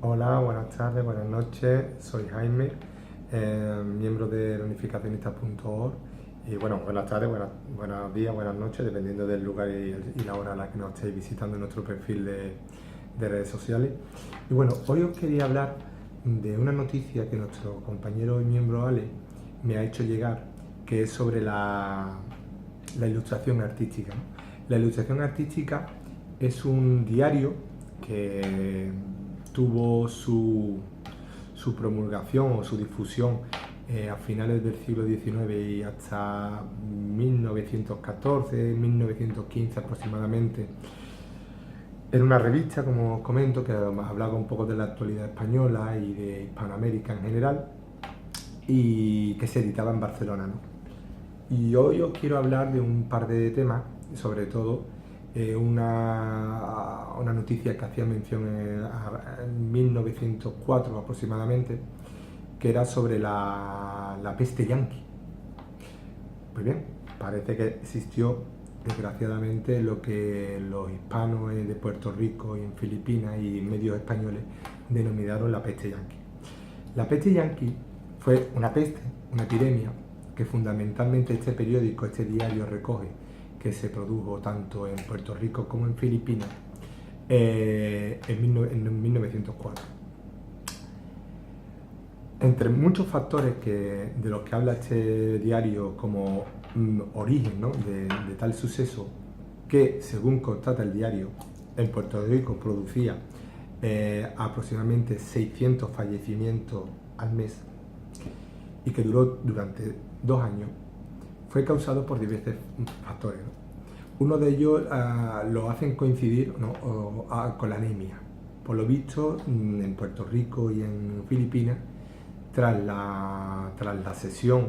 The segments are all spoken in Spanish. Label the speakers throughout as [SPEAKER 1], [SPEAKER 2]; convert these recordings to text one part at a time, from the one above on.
[SPEAKER 1] Hola, buenas tardes, buenas noches. Soy Jaime, miembro de reunificacionistas.org. Y bueno, buenas tardes, buenos días, buenas noches, dependiendo del lugar y la hora a la que nos estéis visitando en nuestro perfil de redes sociales. Y bueno, hoy os quería hablar de una noticia que nuestro compañero y miembro Ale me ha hecho llegar, que es sobre la ilustración artística, ¿no? La ilustración artística es un diario que tuvo su promulgación o su difusión a finales del siglo XIX y hasta 1914, 1915 aproximadamente, en una revista, como os comento, que hablaba un poco de la actualidad española y de Hispanoamérica en general, y que se editaba en Barcelona, ¿no? Y hoy os quiero hablar de un par de temas, sobre todo una noticia que hacía mención en 1904 aproximadamente, que era sobre la peste yanqui. Pues bien, parece que existió desgraciadamente lo que los hispanos de Puerto Rico y en Filipinas y medios españoles denominaron la peste yanqui. La peste yanqui fue una peste, una epidemia, que fundamentalmente este periódico, este diario recoge, que se produjo tanto en Puerto Rico como en Filipinas en 1904. Entre muchos factores de los que habla este diario como origen, ¿no?, de tal suceso, que según constata el diario, en Puerto Rico producía aproximadamente 600 fallecimientos al mes y que duró durante 2 años, fue causado por diversos factores, ¿no? Uno de ellos lo hacen coincidir, ¿no?, con la anemia. Por lo visto, en Puerto Rico y en Filipinas, tras la cesión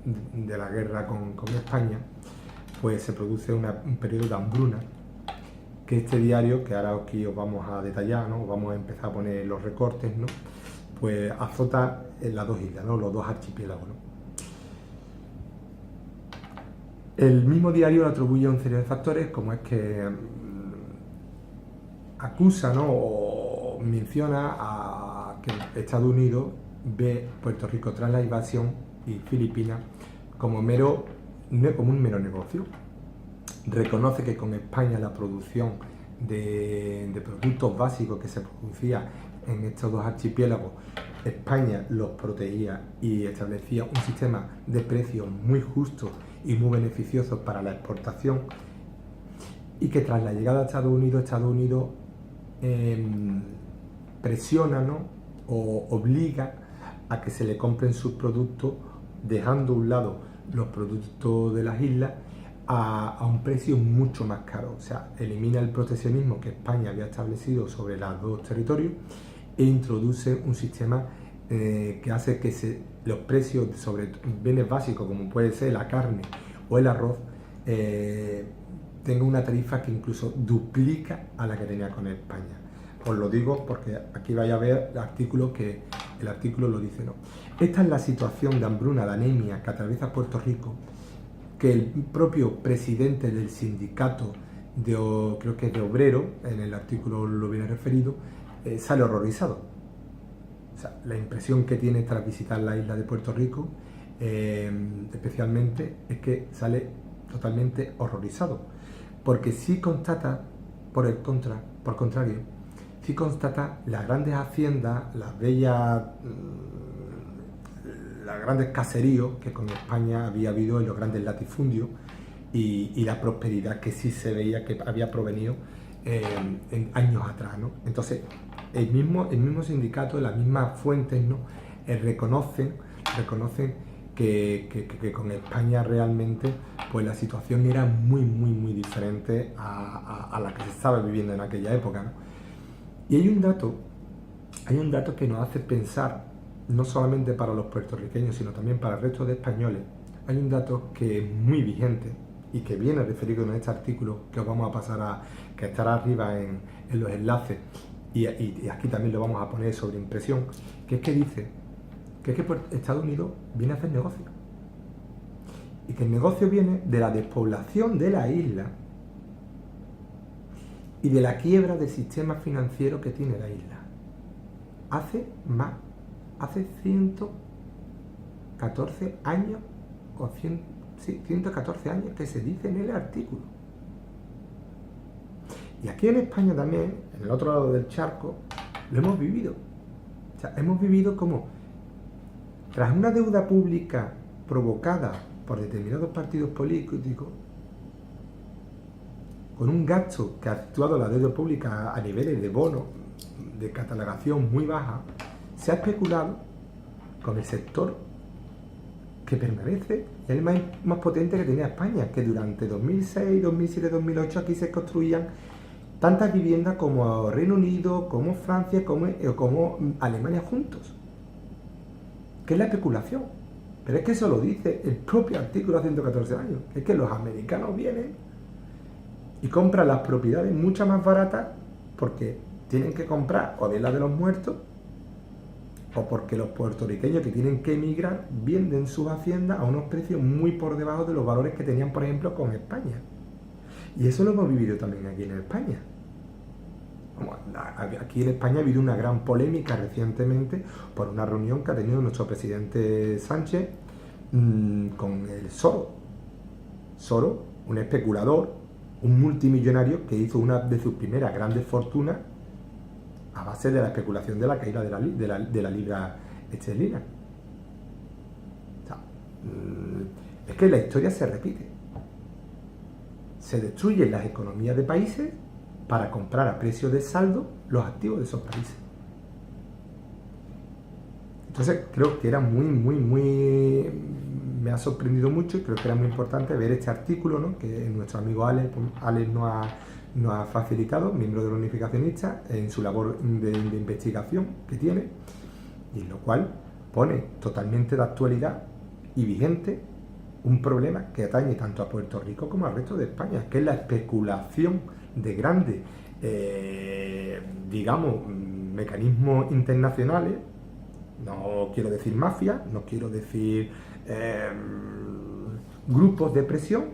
[SPEAKER 1] de la guerra con España, pues se produce un periodo de hambruna, que este diario, que ahora aquí os vamos a detallar, ¿no?, vamos a empezar a poner los recortes, ¿no?, pues azota en las dos islas, ¿no?, los dos archipiélagos, ¿no? El mismo diario le atribuye a un serie de factores, como es que acusa, ¿no?, o menciona a que Estados Unidos ve Puerto Rico tras la invasión y Filipinas como un mero negocio. Reconoce que con España la producción de productos básicos que se producía en estos dos archipiélagos, España los protegía y establecía un sistema de precios muy justo y muy beneficiosos para la exportación, y que tras la llegada de Estados Unidos presiona, ¿no?, o obliga a que se le compren sus productos, dejando a un lado los productos de las islas a un precio mucho más caro. O sea, elimina el proteccionismo que España había establecido sobre los dos territorios e introduce un sistema que hace que los precios sobre bienes básicos, como puede ser la carne o el arroz, tenga una tarifa que incluso duplica a la que tenía con España. Os lo digo porque aquí vais a ver el artículo lo dice, ¿no? Esta es la situación de hambruna, de anemia que atraviesa Puerto Rico, que el propio presidente del sindicato creo que es de obrero, en el artículo lo viene referido, sale horrorizado. O sea, la impresión que tiene tras visitar la isla de Puerto Rico, especialmente, es que sale totalmente horrorizado, porque sí constata, por contrario, sí constata las grandes haciendas, las grandes caseríos que con España había habido en los grandes latifundios, y la prosperidad que sí se veía que había provenido en años atrás, ¿no? Entonces, el mismo sindicato, las mismas fuentes, ¿no?, reconocen que con España realmente pues la situación era muy diferente a la que se estaba viviendo en aquella época, ¿no? Y hay un dato que nos hace pensar, no solamente para los puertorriqueños, sino también para el resto de españoles. Hay un dato que es muy vigente y que viene referido en este artículo, que os vamos a pasar que estará arriba en los enlaces, y aquí también lo vamos a poner sobre impresión, que es que dice que Estados Unidos viene a hacer negocio, y que el negocio viene de la despoblación de la isla y de la quiebra del sistema financiero que tiene la isla. hace 114 años, o 114 años que se dice en el artículo. Y aquí en España también, en el otro lado del charco, lo hemos vivido. O sea, hemos vivido como, tras una deuda pública provocada por determinados partidos políticos, con un gasto que ha situado la deuda pública a niveles de bono de catalogación muy baja, se ha especulado con el sector que permanece, el más potente que tenía España, que durante 2006, 2007, 2008 aquí se construían tantas viviendas como Reino Unido, como Francia, como Alemania juntos. ¿Qué es la especulación? Pero es que eso lo dice el propio artículo hace 114 años, que es que los americanos vienen y compran las propiedades mucho más baratas porque tienen que comprar o bien la de los muertos, o porque los puertorriqueños que tienen que emigrar venden sus haciendas a unos precios muy por debajo de los valores que tenían, por ejemplo, con España. Y eso lo hemos vivido también aquí en España. Aquí en España ha habido una gran polémica recientemente por una reunión que ha tenido nuestro presidente Sánchez con el Soros. Soros, un especulador, un multimillonario que hizo una de sus primeras grandes fortunas a base de la especulación de la caída de la libra esterlina. O sea, es que la historia se repite. Se destruyen las economías de países para comprar a precio de saldo los activos de esos países. Entonces creo que era muy, me ha sorprendido mucho y creo que era muy importante ver este artículo, ¿no?, que nuestro amigo Alex nos ha facilitado, miembro de los unificacionistas, en su labor de investigación que tiene, y en lo cual pone totalmente de actualidad y vigente un problema que atañe tanto a Puerto Rico como al resto de España, que es la especulación de grandes, mecanismos internacionales. No quiero decir mafia, no quiero decir grupos de presión,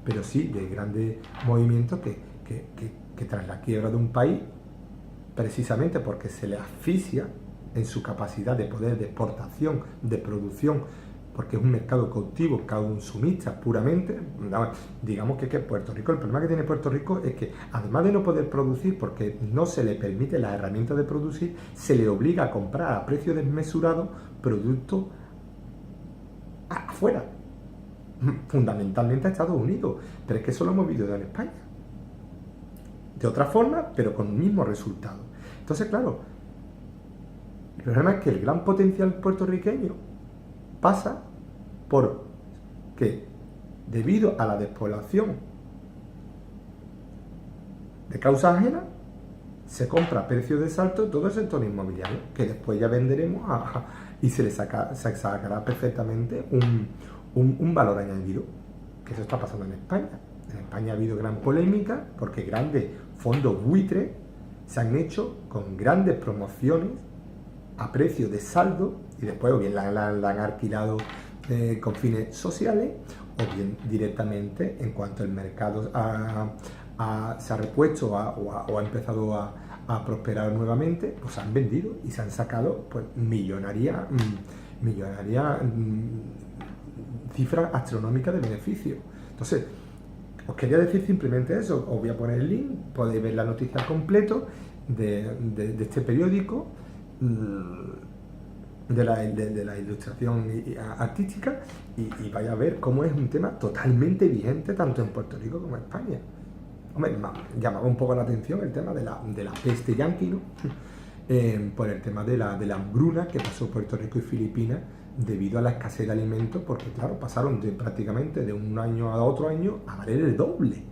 [SPEAKER 1] pero sí de grandes movimientos que tras la quiebra de un país, precisamente porque se le asfixia en su capacidad de poder de exportación, de producción, porque es un mercado cautivo, consumista puramente, digamos que Puerto Rico, el problema que tiene Puerto Rico es que además de no poder producir, porque no se le permite las herramientas de producir, se le obliga a comprar a precio desmesurado productos afuera, fundamentalmente a Estados Unidos, pero es que eso lo hemos vivido en España, de otra forma, pero con el mismo resultado. Entonces, claro, el problema es que el gran potencial puertorriqueño pasa por que, debido a la despoblación de causa ajena, se compra a precio de salto todo el sector inmobiliario, que después ya venderemos y se sacará perfectamente un valor añadido, que eso está pasando en España. En España ha habido gran polémica porque grandes fondos buitres se han hecho con grandes promociones a precio de saldo y después o bien la han alquilado con fines sociales o bien directamente, en cuanto el mercado se ha repuesto o ha empezado a prosperar nuevamente, pues han vendido y se han sacado pues millonaria cifras astronómicas de beneficio. Entonces, os quería decir simplemente eso. Os voy a poner el link, podéis ver la noticia al completo de este periódico, de la ilustración artística, y vais a ver cómo es un tema totalmente vigente tanto en Puerto Rico como en España. Hombre, llamaba un poco la atención el tema de la peste yanqui, ¿no? Por el tema de la hambruna que pasó Puerto Rico y Filipinas debido a la escasez de alimentos, porque claro, pasaron prácticamente de un año a otro año a valer el doble.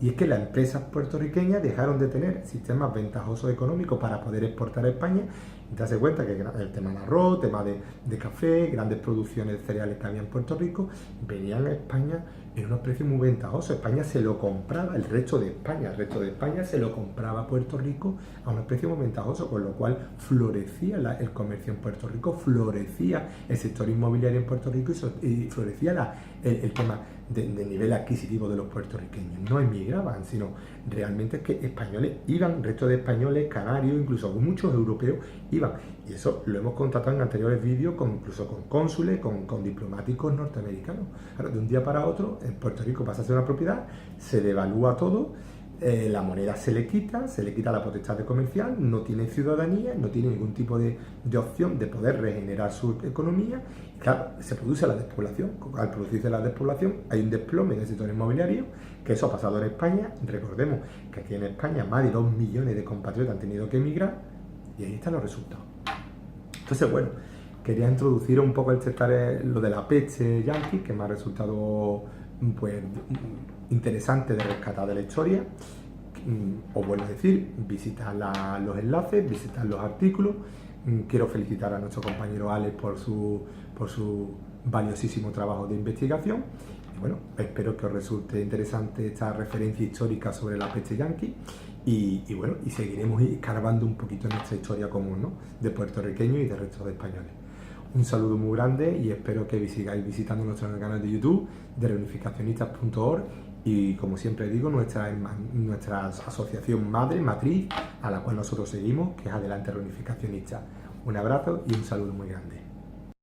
[SPEAKER 1] Y es que las empresas puertorriqueñas dejaron de tener sistemas ventajosos económicos para poder exportar a España, y te das cuenta que el tema del arroz, tema de café, grandes producciones de cereales que había en Puerto Rico, venían a España en unos precios muy ventajosos. España se lo compraba, el resto de España se lo compraba a Puerto Rico a unos precios muy ventajosos, con lo cual florecía el comercio en Puerto Rico, florecía el sector inmobiliario en Puerto Rico y florecía el tema de nivel adquisitivo de los puertorriqueños. No emigraban, sino realmente es que españoles iban, resto de españoles, canarios, incluso muchos europeos iban. Y eso lo hemos constatado en anteriores vídeos, incluso con cónsules, con diplomáticos norteamericanos. Claro, de un día para otro, en Puerto Rico pasa a ser una propiedad, se devalúa todo, la moneda se le quita la potestad de comercial, no tiene ciudadanía, no tiene ningún tipo de opción de poder regenerar su economía. Y claro, se produce la despoblación. Al producirse la despoblación hay un desplome en el sector inmobiliario, que eso ha pasado en España. Recordemos que aquí en España más de 2 millones de compatriotas han tenido que emigrar y ahí están los resultados. Entonces, bueno, quería introducir un poco lo de la peste yanqui, que me ha resultado pues interesante de rescatar de la historia. Os vuelvo a decir, visitad los enlaces, visitad los artículos. Quiero felicitar a nuestro compañero Alex por su valiosísimo trabajo de investigación. Y bueno, espero que os resulte interesante esta referencia histórica sobre la peste yanqui. Y bueno, y seguiremos escarbando un poquito en nuestra historia común, ¿no?, de puertorriqueños y de resto de españoles. Un saludo muy grande y espero que sigáis visitando nuestro canal de YouTube de reunificacionistas.org y, como siempre digo, nuestra asociación madre, matriz, a la cual nosotros seguimos, que es Adelante Reunificacionistas. Un abrazo y un saludo muy grande.